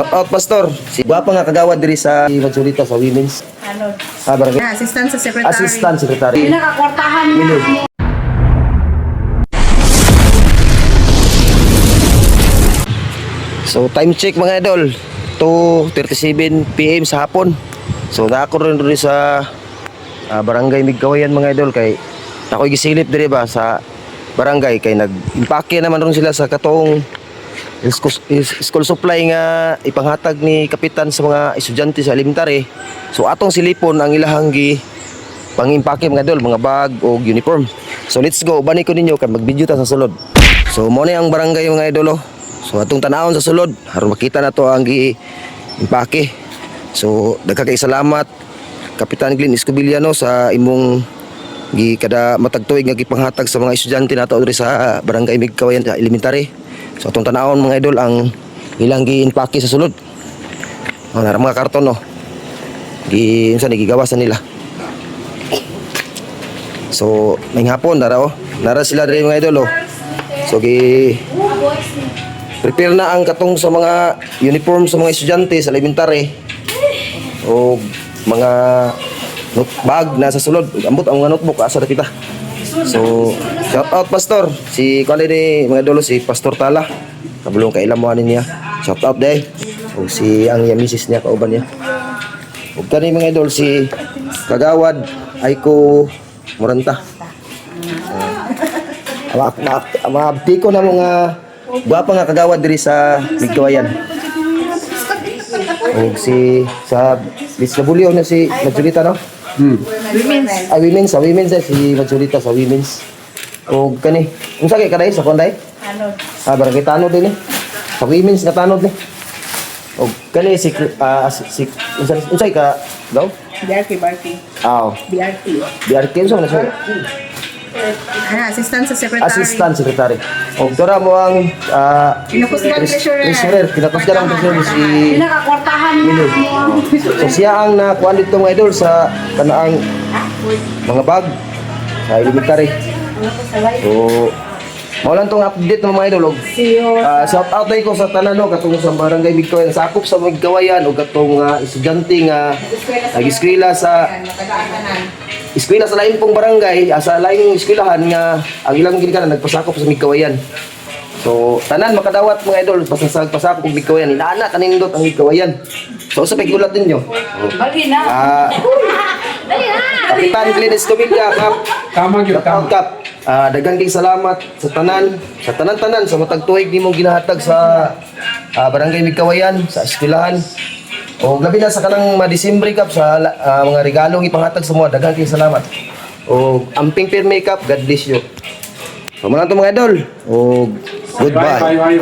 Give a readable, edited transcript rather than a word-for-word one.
Shout out pastor. Si gwapa nga kagawad diri sa Majorita sa women's. Ano? Barangay. Assistant sa secretary. Assistant secretary. Pinakakwartahan Mili. niya. So time check mga idol, 2:37 PM sa hapon. So dako rin sa barangay Migkawayan mga idol kay ako'y gisilip diri ba sa barangay kay nag-impake naman ron sila sa katong school supply nga ipanghatag ni kapitan sa mga estudyante sa elementary. So atong silipon ang ilahang gi pangimpake mga idol, mga bag o uniform. So let's go, bani ko ninyo kay mag-video ta sa sulod. So mo na ang barangay mga idol oh. So atong tanawon sa sulod aron makita na to ang gi-impake. So dagkay salamat Kapitan Glenn Escobiliano sa imong kada matagtuig nga gipanghatag sa mga estudyante nato diri sa barangay Migkawayan sa elementary. So atong tanawon mga idol ang ilang gi-impake sa sulod. Nara mga karton no. Unsa ni gigawasan nila. So may hapon dara oh. Nara sila diri mga idol oh. So prepare na ang katong sa mga uniform sa mga estudyante sa elementary o mga bag na sa sulod. Ambot ang mga notebook asa kita. So shout out pastor si kani ni mga idol si Pastor Tala. Kabulong kay ilamuhan niya. Shout out day. O si ang misis niya kauban niya. O kani mga idol si Kagawad Aiko Moranta. Abti ko na mga gwapa nga kagawad diri sa Migkawayan. O si sa Bisnabulyo na si Majorita no? Women's. Women's si Majorita sa women's. O kani, unsa kay kaday sa konday? Ano? Barangay Tanod din eh. Sa women's nga Tanod ni. O kani si unsay ka daw? BRT. Aw, BRT. BRT unsa man siya? Assistant sa secretary. Assistant secretary. O dora mo ang Pinakusgan treasurer, pinakusgan ang treasurer si Pinakakwartahan Mili. niya. So siya ang nakuha dito mga idol sa kanaang mga bag sa elementary. So mao lang tong update ng mga idol. Shout out day ko sa tanan no katong sa barangay Migkawayan, sakop sa Migkawayan o katong estudyante nga nag-eskwela sa eskwela sa lain pong barangay, sa laing eskwelahan nga ang ilang ginikanan nagpasakop sa Migkawayan. So tanan makadawat mga idol basta sa pasakop ng Migkawayan, inaana kanindot ang Migkawayan. So sa paggulat ninyo. Bali na. Kapitan Glenn Escobiliano Kap. Tama gyud tama. Kap. Daghang kay salamat sa tanan sa matag tuig nimong ginahatag sa barangay Migkawayan sa eskwelahan. O labi na sa kanang Disyembre Kap sa mga regalong ipanghatag sa mga daghang kay salamat. O amping pirmi Kap, God bless you. So man to mga idol. O goodbye. Bye.